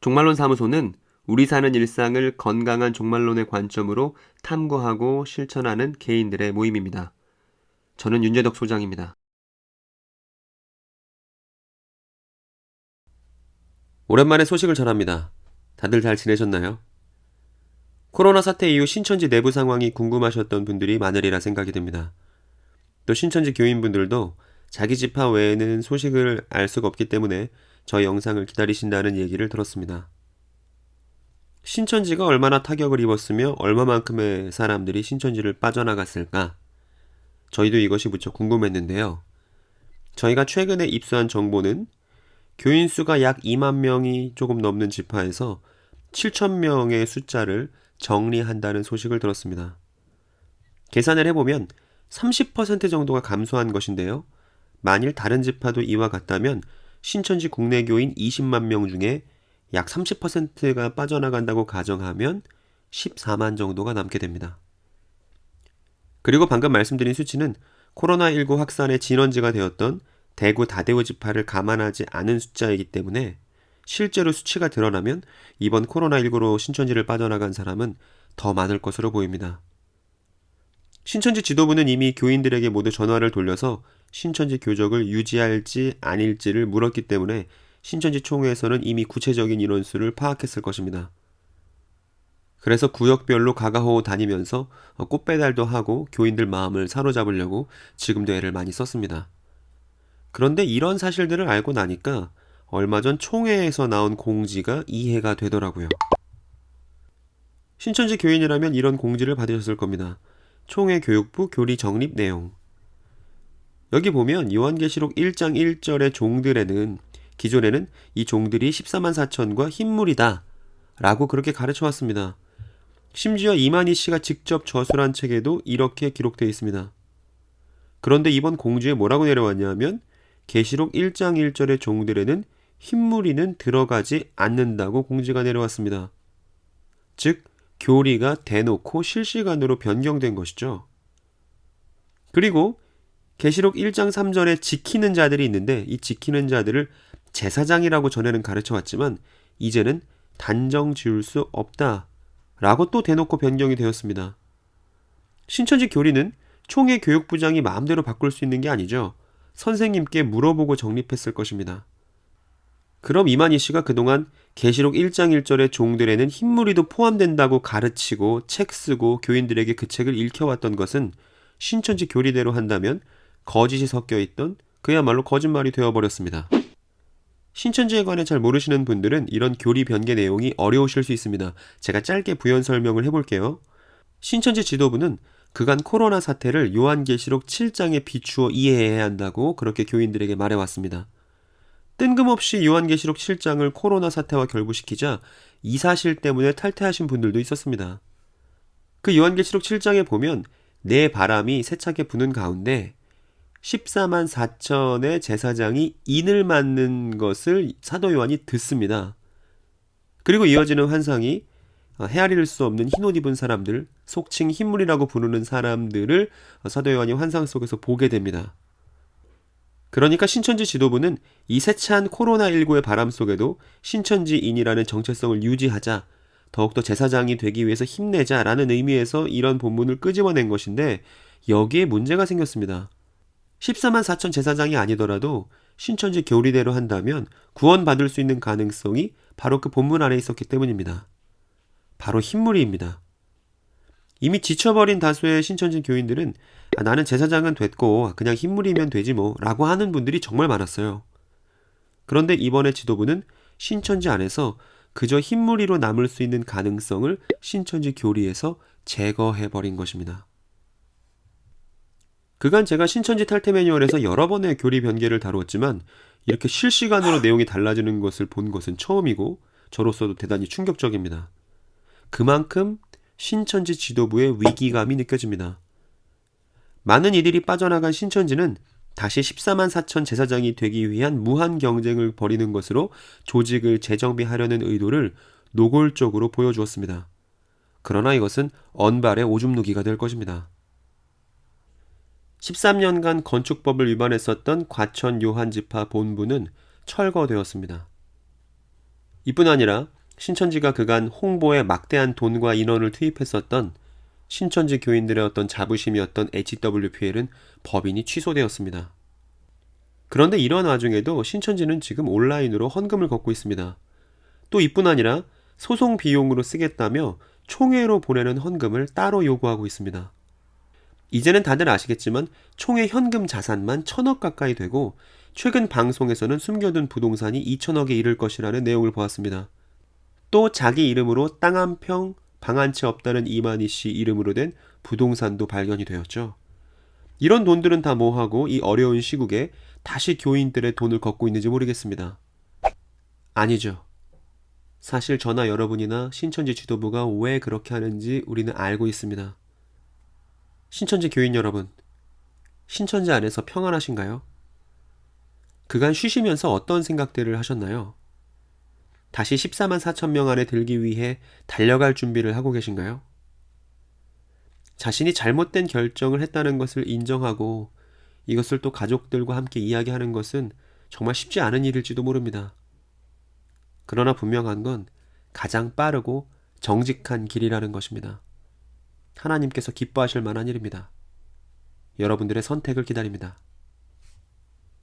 종말론 사무소는 우리 사는 일상을 건강한 종말론의 관점으로 탐구하고 실천하는 개인들의 모임입니다. 저는 윤재덕 소장입니다. 오랜만에 소식을 전합니다. 다들 잘 지내셨나요? 코로나 사태 이후 신천지 내부 상황이 궁금하셨던 분들이 많으리라 생각이 듭니다. 또 신천지 교인분들도 자기 집화 외에는 소식을 알 수가 없기 때문에 저희 영상을 기다리신다는 얘기를 들었습니다. 신천지가 얼마나 타격을 입었으며 얼마만큼의 사람들이 신천지를 빠져나갔을까? 저희도 이것이 무척 궁금했는데요. 저희가 최근에 입수한 정보는 교인 수가 약 2만 명이 조금 넘는 지파에서 7천 명의 숫자를 정리한다는 소식을 들었습니다. 계산을 해보면 30% 정도가 감소한 것인데요. 만일 다른 지파도 이와 같다면 신천지 국내 교인 20만 명 중에 약 30%가 빠져나간다고 가정하면 14만 정도가 남게 됩니다. 그리고 방금 말씀드린 수치는 코로나19 확산의 진원지가 되었던 대구 다대구 지파를 감안하지 않은 숫자이기 때문에 실제로 수치가 드러나면 이번 코로나19로 신천지를 빠져나간 사람은 더 많을 것으로 보입니다. 신천지 지도부는 이미 교인들에게 모두 전화를 돌려서 신천지 교적을 유지할지 아닐지를 물었기 때문에 신천지 총회에서는 이미 구체적인 인원수를 파악했을 것입니다. 그래서 구역별로 가가호호 다니면서 꽃배달도 하고 교인들 마음을 사로잡으려고 지금도 애를 많이 썼습니다. 그런데 이런 사실들을 알고 나니까 얼마 전 총회에서 나온 공지가 이해가 되더라고요. 신천지 교인이라면 이런 공지를 받으셨을 겁니다. 총회 교육부 교리 정립 내용. 여기 보면 요한계시록 1장 1절의 종들에는 기존에는 이 종들이 14만 4천과 흰물이다 라고 그렇게 가르쳐 왔습니다. 심지어 이만희 씨가 직접 저술한 책에도 이렇게 기록되어 있습니다. 그런데 이번 공지에 뭐라고 내려왔냐면 계시록 1장 1절의 종들에는 흰무리는 들어가지 않는다고 공지가 내려왔습니다. 즉 교리가 대놓고 실시간으로 변경된 것이죠. 그리고 계시록 1장 3절에 지키는 자들이 있는데 이 지키는 자들을 제사장이라고 전에는 가르쳐왔지만 이제는 단정 지을 수 없다 라고 또 대놓고 변경이 되었습니다. 신천지 교리는 총회 교육부장이 마음대로 바꿀 수 있는 게 아니죠. 선생님께 물어보고 정립했을 것입니다. 그럼 이만희 씨가 그동안 계시록 1장 1절의 종들에는 흰무리도 포함된다고 가르치고 책 쓰고 교인들에게 그 책을 읽혀왔던 것은 신천지 교리대로 한다면 거짓이 섞여 있던 그야말로 거짓말이 되어버렸습니다. 신천지에 관해 잘 모르시는 분들은 이런 교리 변개 내용이 어려우실 수 있습니다. 제가 짧게 부연 설명을 해볼게요. 신천지 지도부는 그간 코로나 사태를 요한계시록 7장에 비추어 이해해야 한다고 그렇게 교인들에게 말해왔습니다. 뜬금없이 요한계시록 7장을 코로나 사태와 결부시키자 이 사실 때문에 탈퇴하신 분들도 있었습니다. 그 요한계시록 7장에 보면 내 바람이 세차게 부는 가운데 14만 4천의 제사장이 인을 맞는 것을 사도 요한이 듣습니다. 그리고 이어지는 환상이 헤아릴 수 없는 흰옷 입은 사람들, 속칭 흰물이라고 부르는 사람들을 사도 요한이 환상 속에서 보게 됩니다. 그러니까 신천지 지도부는 이 세찬 코로나19의 바람 속에도 신천지인이라는 정체성을 유지하자, 더욱더 제사장이 되기 위해서 힘내자라는 의미에서 이런 본문을 끄집어낸 것인데 여기에 문제가 생겼습니다. 14만 4천 제사장이 아니더라도 신천지 교리대로 한다면 구원받을 수 있는 가능성이 바로 그 본문 안에 있었기 때문입니다. 바로 흰무리입니다. 이미 지쳐버린 다수의 신천지 교인들은 나는 제사장은 됐고 그냥 흰물이면 되지 뭐 라고 하는 분들이 정말 많았어요. 그런데 이번에 지도부는 신천지 안에서 그저 흰무리로 남을 수 있는 가능성을 신천지 교리에서 제거해버린 것입니다. 그간 제가 신천지 탈퇴 매뉴얼에서 여러 번의 교리 변개를 다루었지만 이렇게 실시간으로 내용이 달라지는 것을 본 것은 처음이고 저로서도 대단히 충격적입니다. 그만큼 신천지 지도부의 위기감이 느껴집니다. 많은 이들이 빠져나간 신천지는 다시 14만 4천 제사장이 되기 위한 무한 경쟁을 벌이는 것으로 조직을 재정비하려는 의도를 노골적으로 보여주었습니다. 그러나 이것은 언발의 오줌 누기가 될 것입니다. 13년간 건축법을 위반했었던 과천 요한지파 본부는 철거되었습니다. 이뿐 아니라 신천지가 그간 홍보에 막대한 돈과 인원을 투입했었던 신천지 교인들의 어떤 자부심이었던 HWPL은 법인이 취소되었습니다. 그런데 이런 와중에도 신천지는 지금 온라인으로 헌금을 걷고 있습니다. 또 이뿐 아니라 소송 비용으로 쓰겠다며 총회로 보내는 헌금을 따로 요구하고 있습니다. 이제는 다들 아시겠지만 총회 현금 자산만 1,000억 가까이 되고 최근 방송에서는 숨겨둔 부동산이 2,000억에 이를 것이라는 내용을 보았습니다. 또 자기 이름으로 땅 한 평, 방 한 채 없다는 이만희 씨 이름으로 된 부동산도 발견이 되었죠. 이런 돈들은 다 뭐하고 이 어려운 시국에 다시 교인들의 돈을 걷고 있는지 모르겠습니다. 아니죠. 사실 저나 여러분이나 신천지 지도부가 왜 그렇게 하는지 우리는 알고 있습니다. 신천지 교인 여러분, 신천지 안에서 평안하신가요? 그간 쉬시면서 어떤 생각들을 하셨나요? 다시 14만 4천 명 안에 들기 위해 달려갈 준비를 하고 계신가요? 자신이 잘못된 결정을 했다는 것을 인정하고 이것을 또 가족들과 함께 이야기하는 것은 정말 쉽지 않은 일일지도 모릅니다. 그러나 분명한 건 가장 빠르고 정직한 길이라는 것입니다. 하나님께서 기뻐하실 만한 일입니다. 여러분들의 선택을 기다립니다.